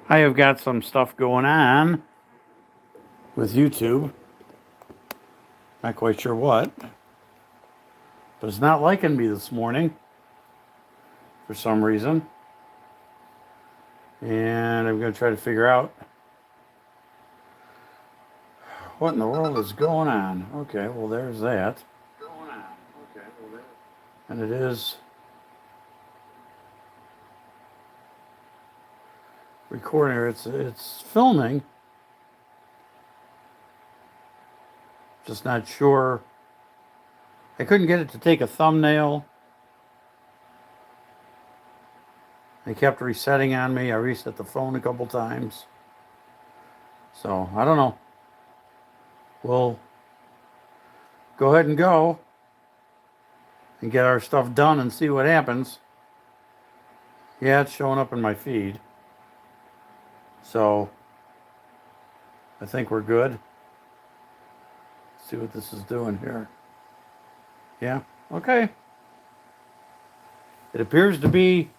I have got some stuff going on with YouTube. Not quite sure what, but it's not liking me this morning for some reason. And I'm going to try to figure out what in the world is going on. Okay, well, there's that. And it is recording, it's filming. Just not sure. I couldn't get it to take a thumbnail. They kept resetting on me. I reset the phone a couple times. So I don't know. We'll go ahead and go and get our stuff done and see what happens. Yeah, it's showing up in my feed. So I think we're good. Let's see what this is doing here. Yeah, okay. It appears to be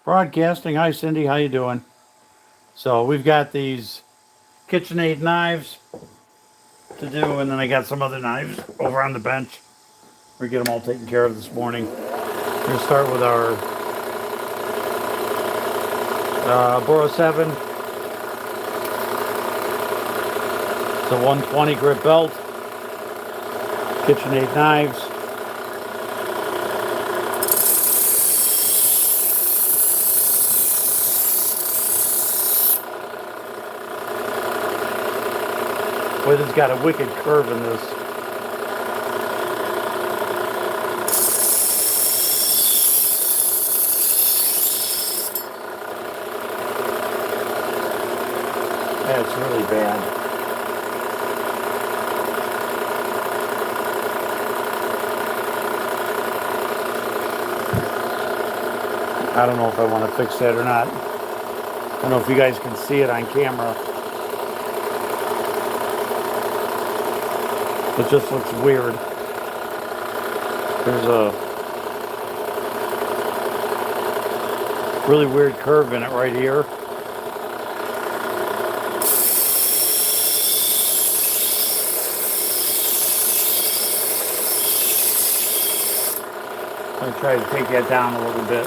broadcasting. Hi, Cindy. How you doing? So we've got these KitchenAid knives to do, and then I got some other knives over on the bench. We get them all taken care of this morning. We're going to start with our Boro 7. It's a 120 grip belt. KitchenAid knives. Boy, this has got a wicked curve in this. That's really bad. I don't know if I want to fix that or not. I don't know if you guys can see it on camera. It just looks weird. There's a really weird curve in it right here. I'm going to try to take that down a little bit.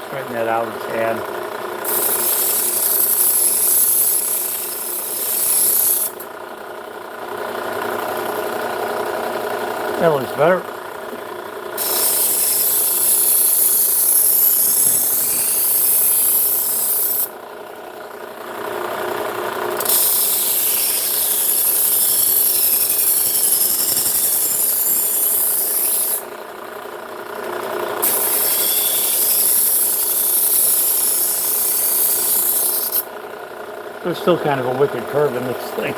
Straighten that out a tad. That looks better. There's still kind of a wicked curve in this thing.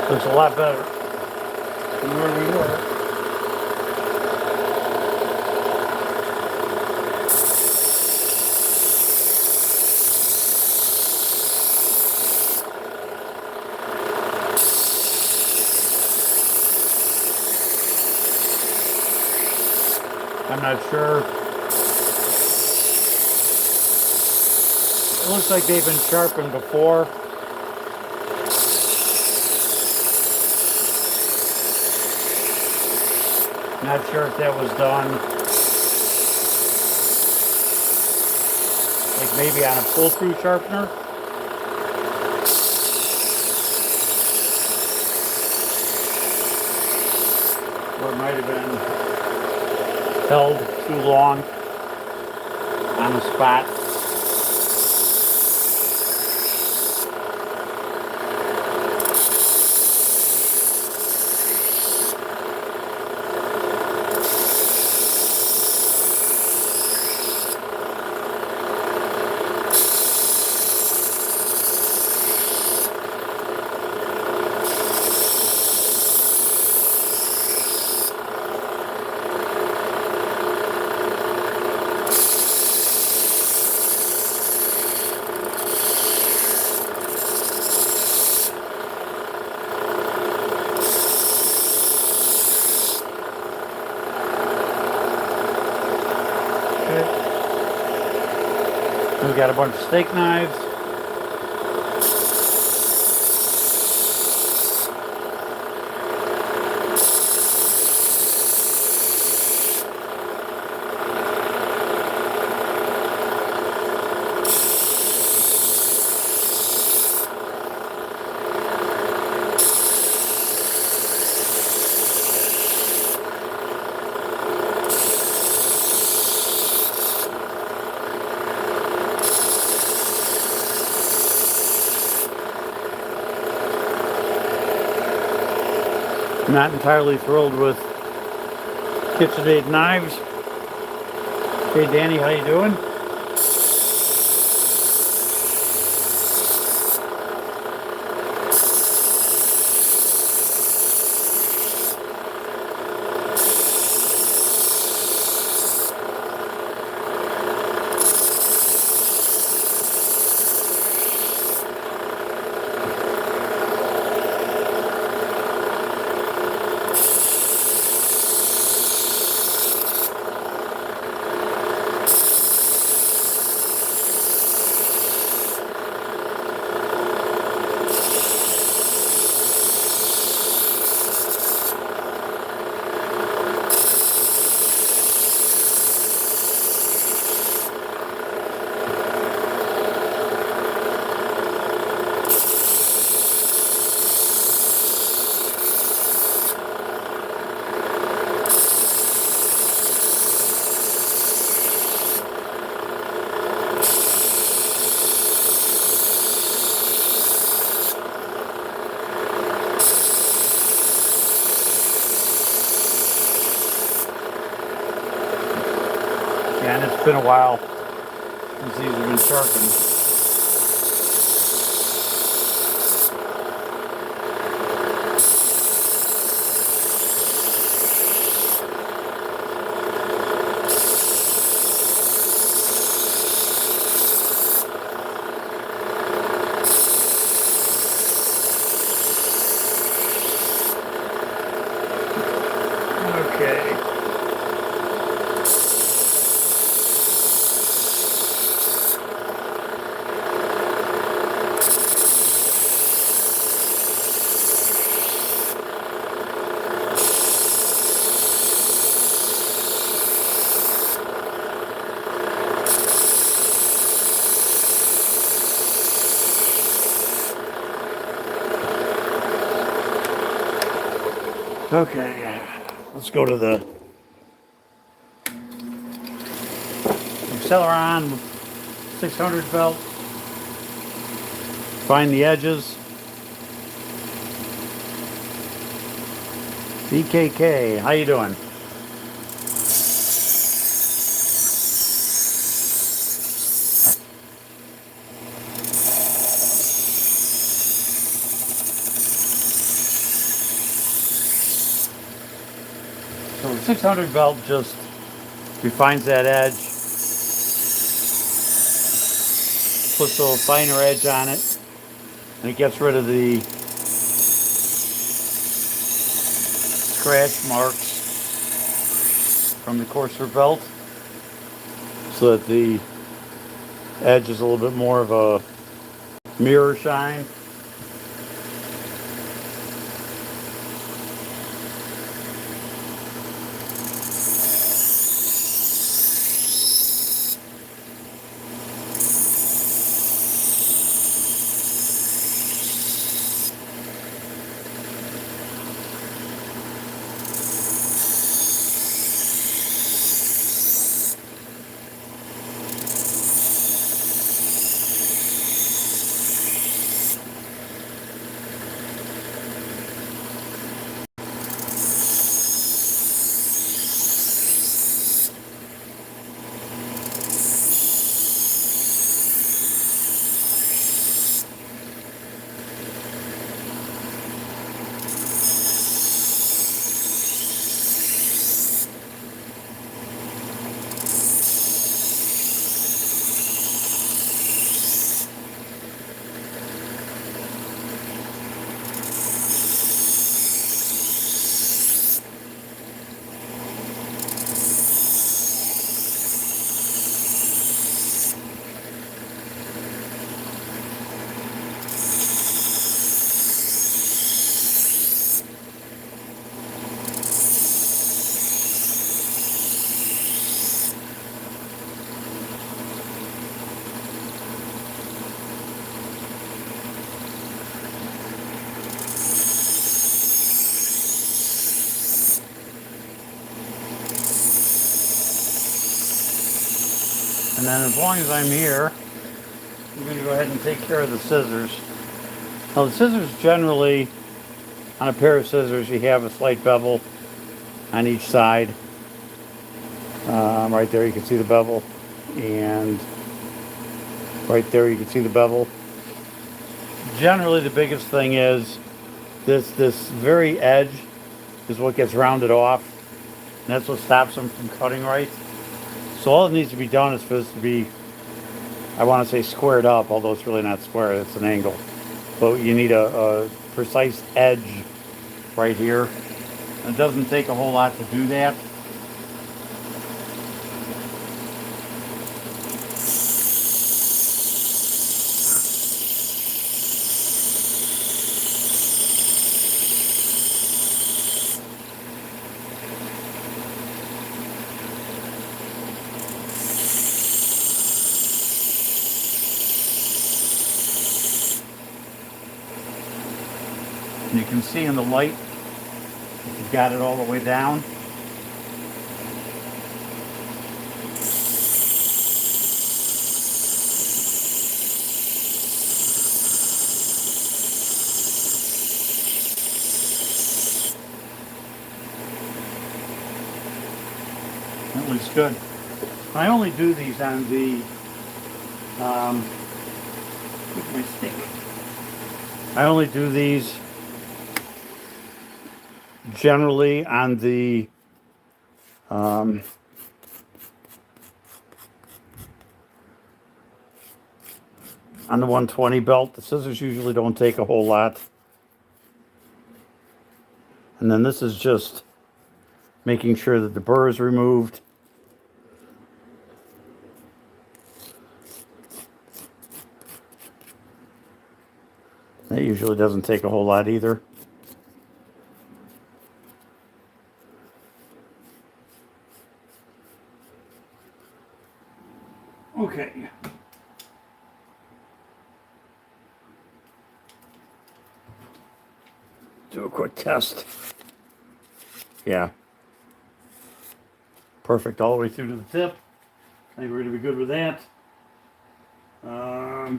Looks a lot better than where we were. I'm not sure. It looks like they've been sharpened before. Not sure if that was done like maybe on a pull-through sharpener. or it might have been held too long on the spot. We've got a bunch of steak knives. Not entirely thrilled with KitchenAid knives. Hey Danny, how you doing? Yeah, and it's been a while since these have been sharpened. Okay. Okay, let's go to the Cutlery 600 belt. Find the edges. BKK, how you doing? So the 600 belt just refines that edge, puts a little finer edge on it, and it gets rid of the scratch marks from the coarser belt, so that the edge is a little bit more of a mirror shine. And then as long as I'm here, I'm going to go ahead and take care of the scissors. Now the scissors generally, on a pair of scissors, you have a slight bevel on each side. Right there you can see the bevel. And right there you can see the bevel. Generally the biggest thing is this very edge is what gets rounded off. And that's what stops them from cutting right. So all that needs to be done is for this to be, I want to say squared up, although it's really not square, it's an angle. But you need a precise edge right here. It doesn't take a whole lot to do that. And you can see in the light, if you've got it all the way down, that looks good. I only do these on the with my stick. I only do these generally on the on the 120 belt. The scissors usually don't take a whole lot. And then this is just making sure that the burr is removed. That usually doesn't take a whole lot either. Okay. Do a quick test. Yeah. Perfect all the way through to the tip. I think we're going to be good with that. I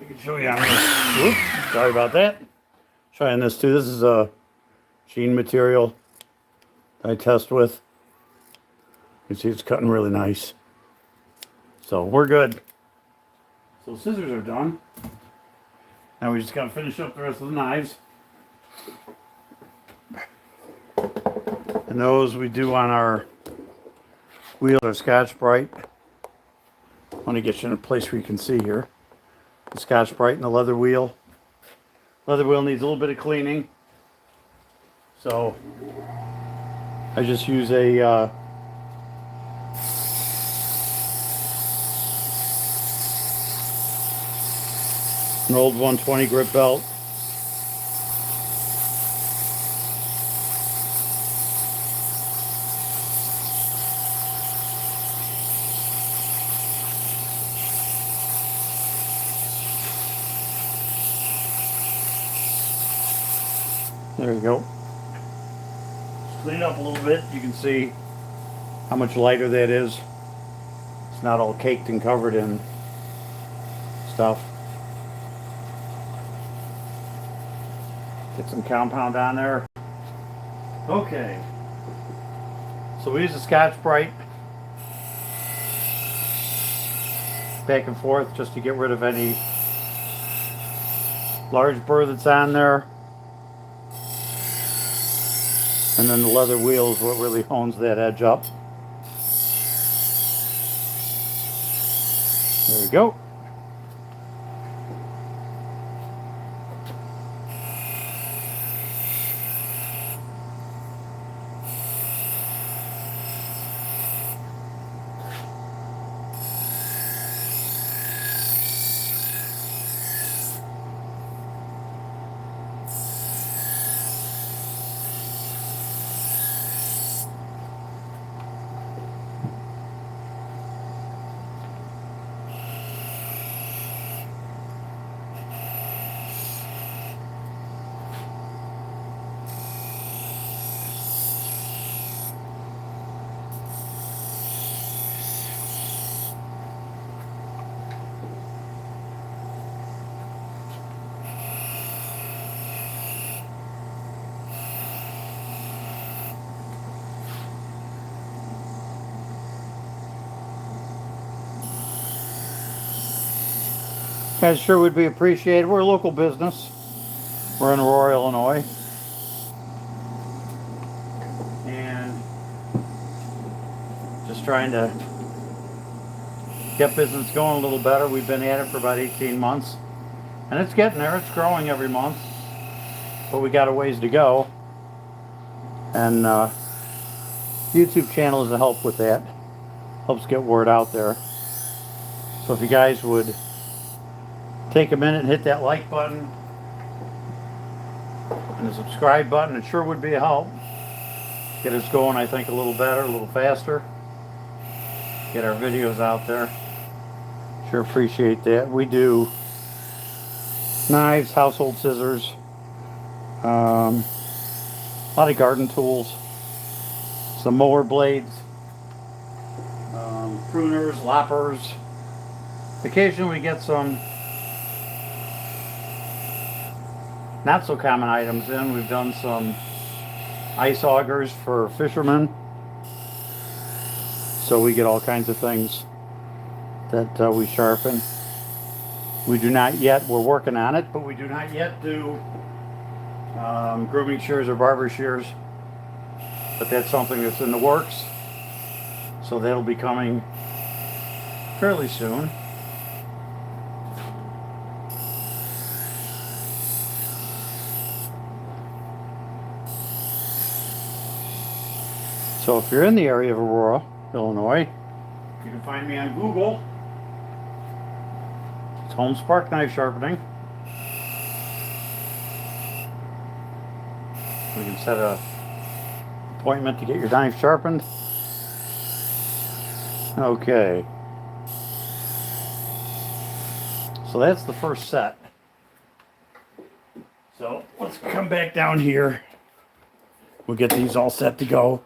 can show you on this. Whoops, sorry about that. Trying this too. This is a jean material I test with. You see it's cutting really nice. So we're good. So scissors are done. Now we just got to finish up the rest of the knives. And those we do on our wheel or Scotch-Brite. I want to get you in a place where you can see here. The Scotch-Brite and the leather wheel. Leather wheel needs a little bit of cleaning. So I just use a an old 120 grip belt. There you go. Just clean it up a little bit. You can see how much lighter that is. It's not all caked and covered in stuff. Get some compound on there. Okay. So we use the Scotch-Brite back and forth just to get rid of any large burr that's on there. And then the leather wheel is what really hones that edge up. There we go. Guys, sure would be appreciated. We're a local business. We're in Aurora, Illinois. And just trying to get business going a little better. We've been at it for about 18 months. And it's getting there. It's growing every month. But we got a ways to go. And YouTube channel is a help with that. Helps get word out there. So if you guys would take a minute and hit that like button and the subscribe button, it sure would be a help. Get us going, I think, a little better, a little faster. Get our videos out there. Sure appreciate that. We do knives, household scissors, a lot of garden tools, some mower blades, pruners, loppers. Occasionally we get some not so common items in. We've done some ice augers for fishermen. So we get all kinds of things that we sharpen. We do not yet, we're working on it, but we do not yet do grooming shears or barber shears. But that's something that's in the works. So that'll be coming fairly soon. So if you're in the area of Aurora, Illinois, you can find me on Google. It's Home Spark Knife Sharpening. We can set an appointment to get your knife sharpened. Okay. So that's the first set. So let's come back down here. We'll get these all set to go.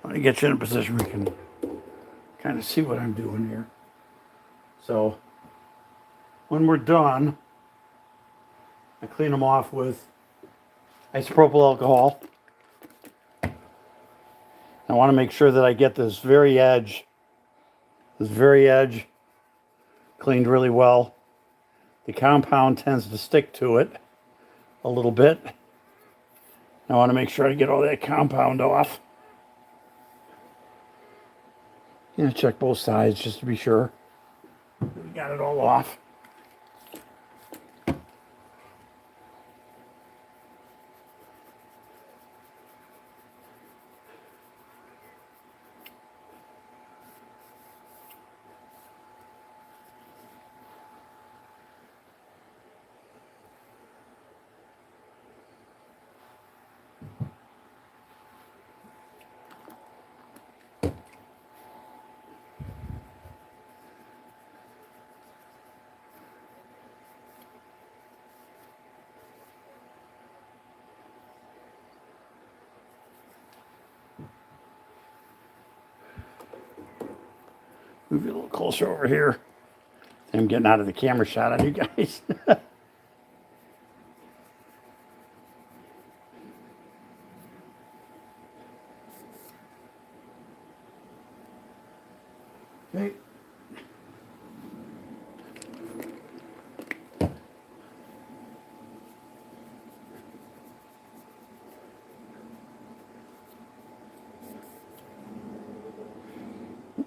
Let me get you in a position where you can kind of see what I'm doing here. So when we're done, I clean them off with isopropyl alcohol. I want to make sure that I get this very edge cleaned really well. The compound tends to stick to it a little bit. I want to make sure I get all that compound off. You know, check both sides just to be sure we got it all off. Move you a little closer over here. I'm getting out of the camera shot on you guys. Okay.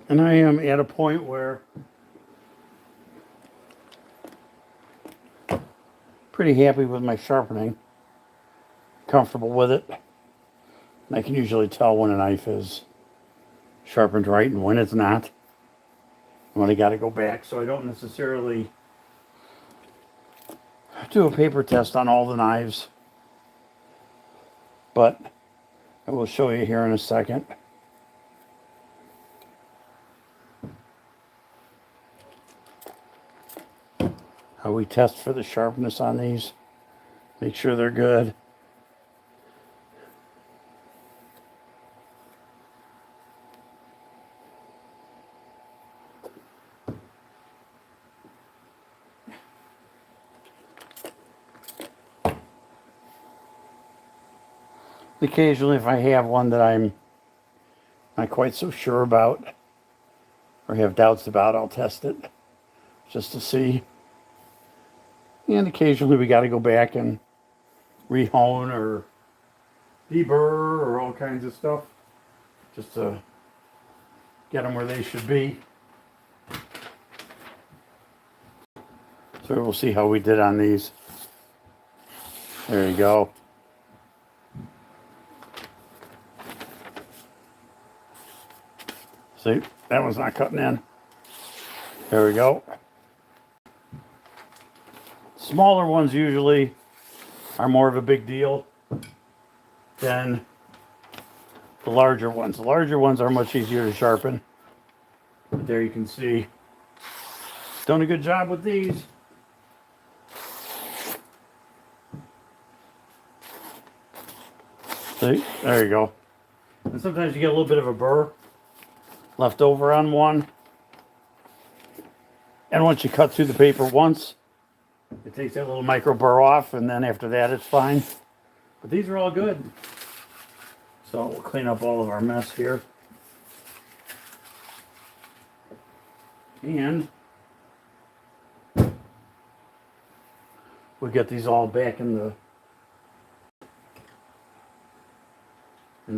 And I am at a point where pretty happy with my sharpening, comfortable with it. And I can usually tell when a knife is sharpened right and when it's not. When I got to go back, so I don't necessarily do a paper test on all the knives, but I will show you here in a second. How we test for the sharpness on these. Make sure they're good. Occasionally, if I have one that I'm not quite so sure about or have doubts about, I'll test it just to see. And occasionally we got to go back and rehone or deburr or all kinds of stuff just to get them where they should be. So we'll see how we did on these. There you go. See, that one's not cutting in. There we go. Smaller ones usually are more of a big deal than the larger ones. The larger ones are much easier to sharpen. But there you can see, done a good job with these. See, there you go. And sometimes you get a little bit of a burr left over on one. And once you cut through the paper once, it takes that little micro burr off, and then after that it's fine. But these are all good. So we'll clean up all of our mess here. And we'll get these all back in the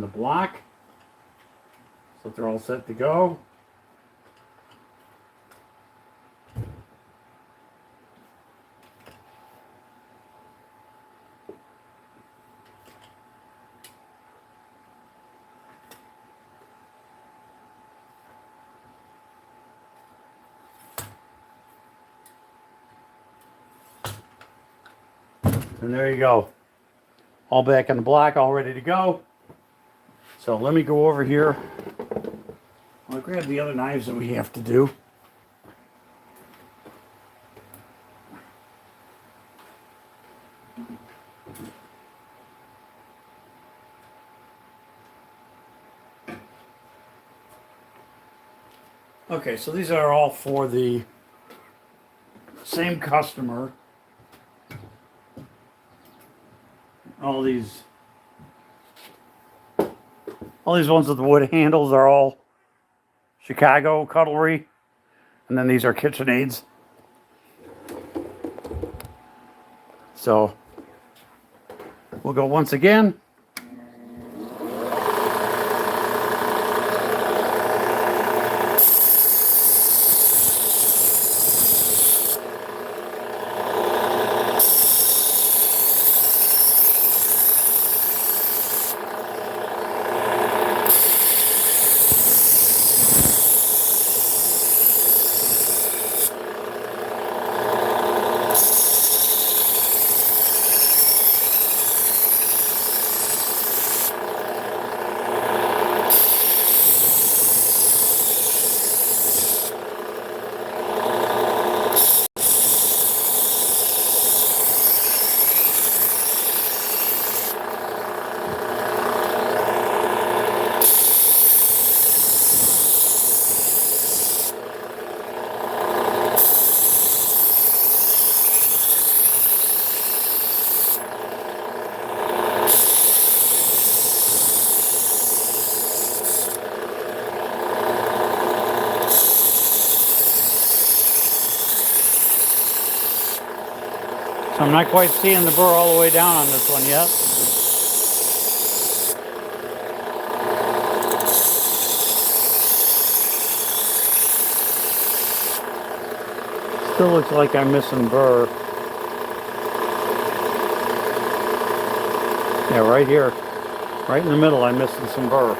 block. So they're all set to go. And there you go. All back in the block, all ready to go. So let me go over here. I'll grab the other knives that we have to do. Okay, so these are all for the same customer. All these ones with the wood handles are all Chicago Cutlery. And then these are KitchenAids. So we'll go once again. So I'm not quite seeing the burr all the way down on this one yet. Still looks like I'm missing burr. Yeah, right here. Right in the middle, I'm missing some burr.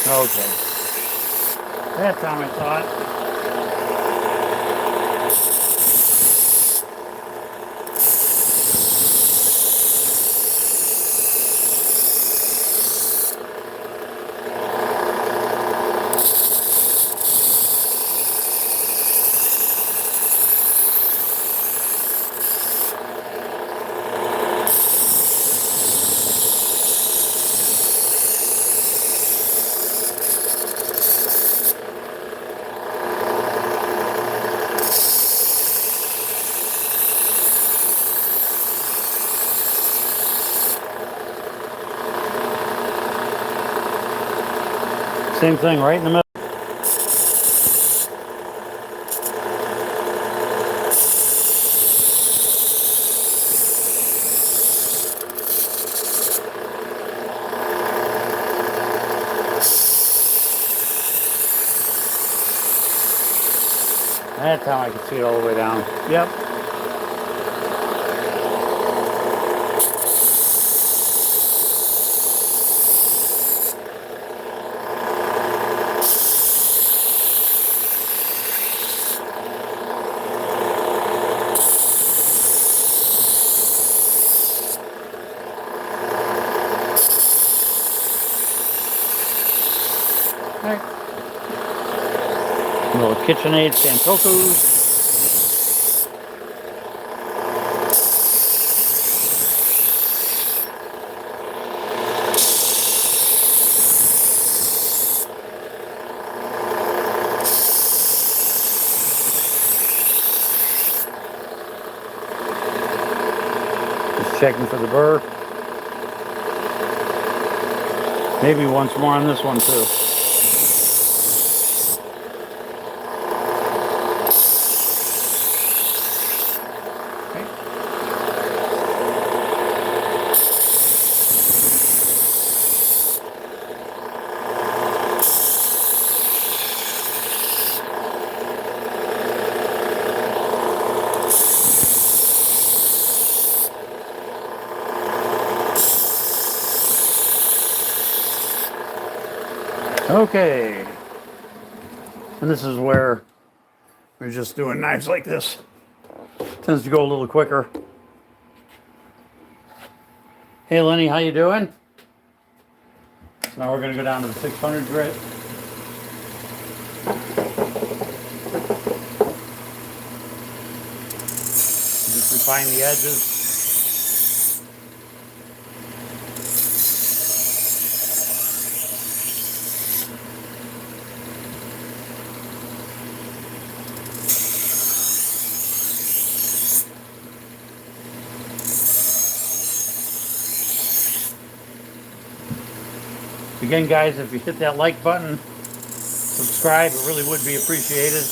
Okay. That time I saw it. Same thing, right in the middle. That time I can see it all the way down. Yep. All right. Little KitchenAid Santokus. Just checking for the burr. Maybe once more on this one too. Okay, and this is where we're just doing knives like this. Tends to go a little quicker. Hey Lenny, how you doing? So now we're going to go down to the 600 grit. Just refine the edges. Again, guys, if you hit that like button, subscribe, it really would be appreciated.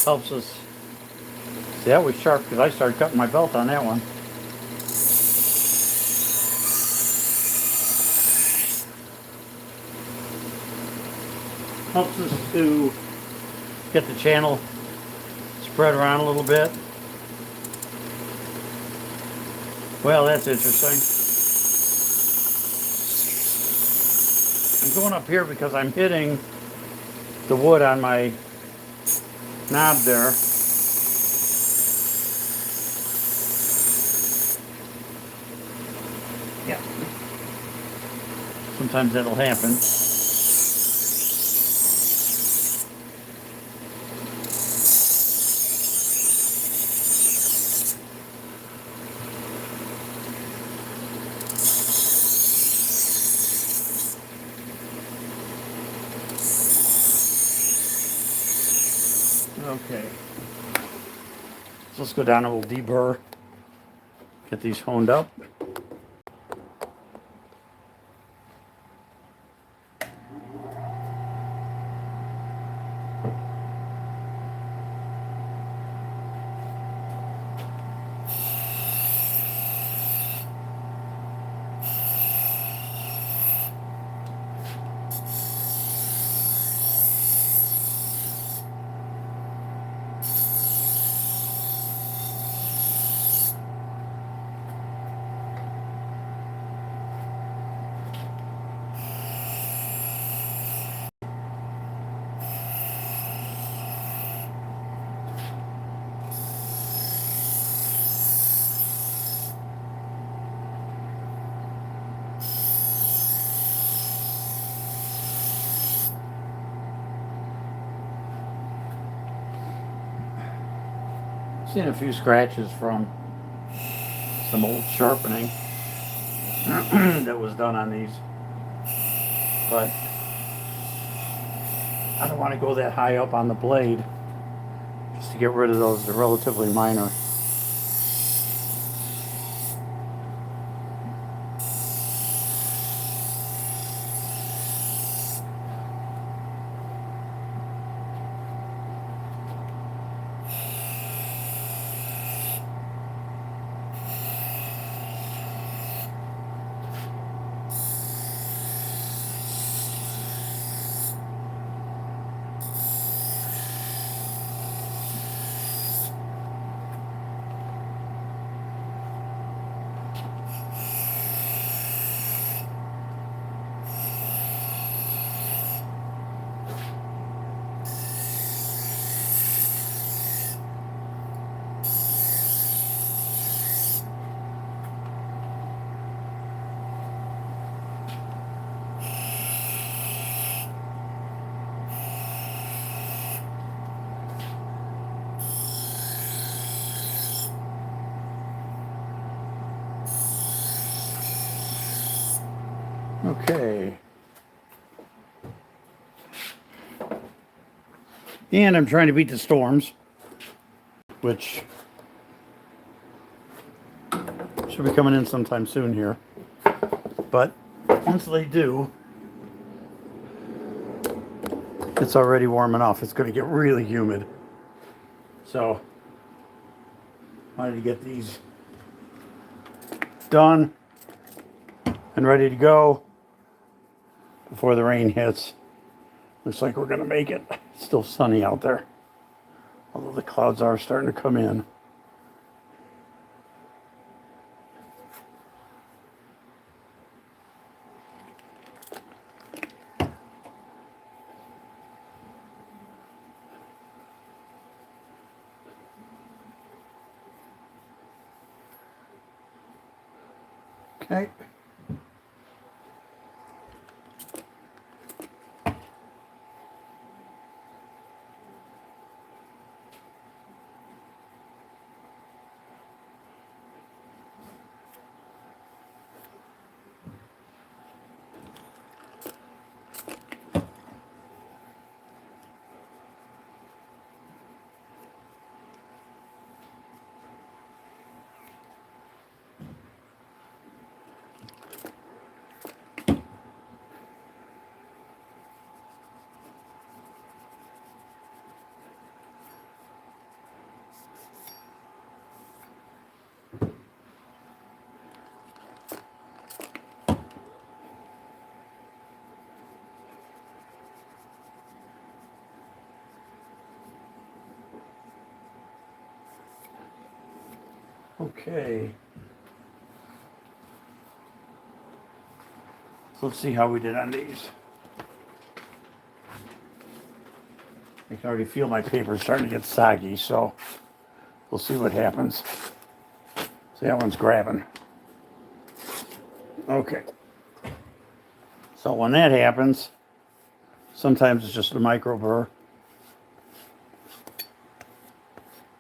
Helps us. See, that was sharp because I started cutting my belt on that one. Helps us to get the channel spread around a little bit. Well, that's interesting. I'm going up here because I'm hitting the wood on my knob there. Yeah. Sometimes that'll happen. Okay, so let's go down and we'll deburr, get these honed up. Seen a few scratches from some old sharpening that was done on these, but I don't want to go that high up on the blade just to get rid of those. They're relatively minor. Okay. And I'm trying to beat the storms, which should be coming in sometime soon here. But once they do, it's already warm enough. It's going to get really humid. So, I wanted to get these done and ready to go before the rain hits. Looks like we're going to make it. It's still sunny out there, although the clouds are starting to come in. Okay. Okay. So let's see how we did on these. I can already feel my paper starting to get soggy, so we'll see what happens. See, that one's grabbing. Okay. So when that happens, sometimes it's just a micro burr.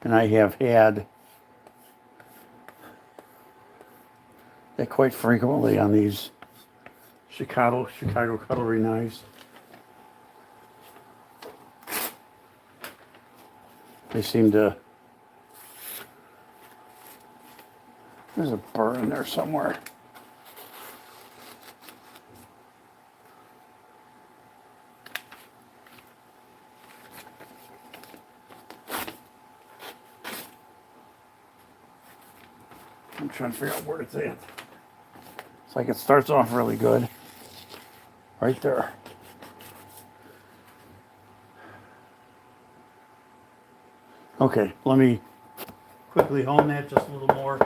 And I have had that quite frequently on these Chicago cutlery knives. They seem to, there's a burr in there somewhere. I'm trying to figure out where it's at. It's like it starts off really good. Right there. Okay, let me quickly hone that just a little more.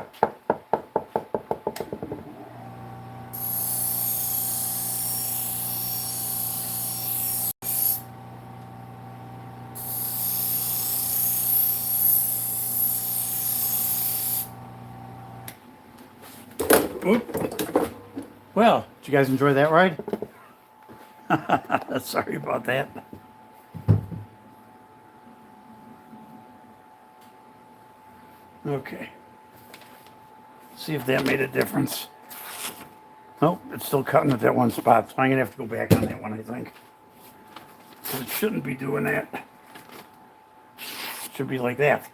Oop. Well, did you guys enjoy that ride? Sorry about that. Okay. See if that made a difference. Nope, it's still cutting at that one spot, so I'm going to have to go back on that one, I think. So it shouldn't be doing that. It should be like that.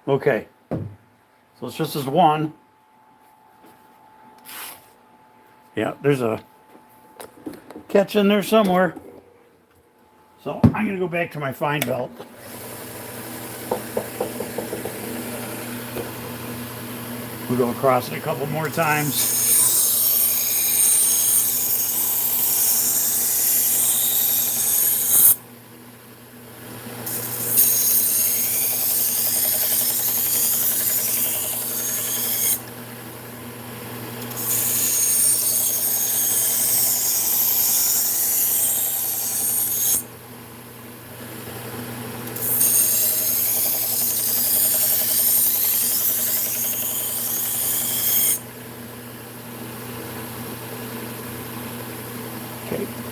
Okay, so it's just as one. Yeah, there's a catch in there somewhere. So I'm gonna go back to my fine belt. We'll go across it a couple more times.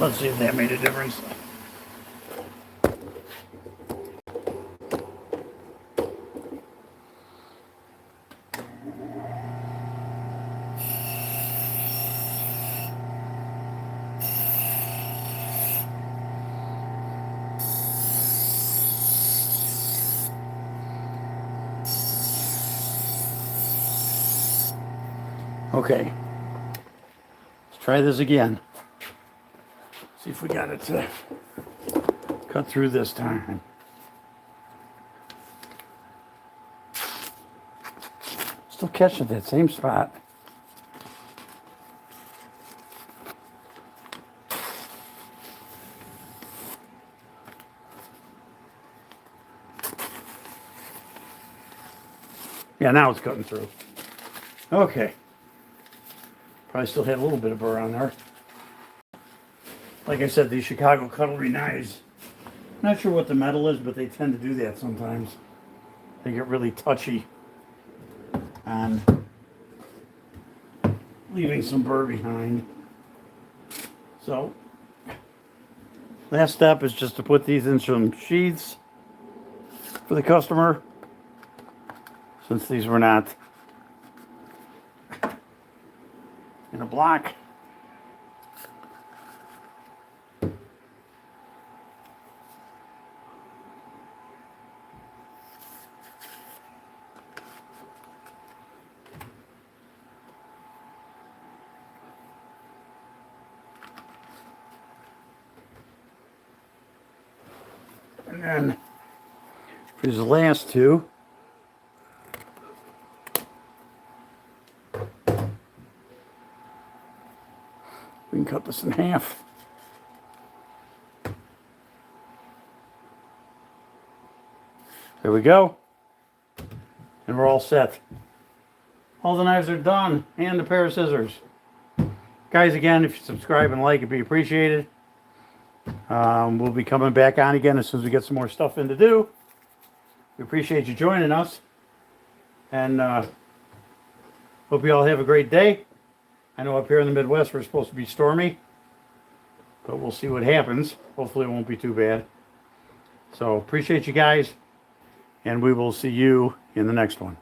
Let's see if that made a difference. Okay, let's try this again. See if we got it to cut through this time. Still catching that same spot. Yeah, now it's cutting through. Okay. Probably still had a little bit of burr on there. Like I said, these Chicago Cutlery knives, not sure what the metal is, but they tend to do that sometimes. They get really touchy on leaving some burr behind. So, last step is just to put these in some sheaths for the customer, since these were not in a block. And then for these last two, we can cut this in half. There we go. And we're all set. All the knives are done, and a pair of scissors. Guys, again, if you subscribe and like, it'd be appreciated. We'll be coming back on again as soon as we get some more stuff in to do. We appreciate you joining us. And hope you all have a great day. I know up here in the Midwest we're supposed to be stormy, but we'll see what happens. Hopefully it won't be too bad. So appreciate you guys, and we will see you in the next one.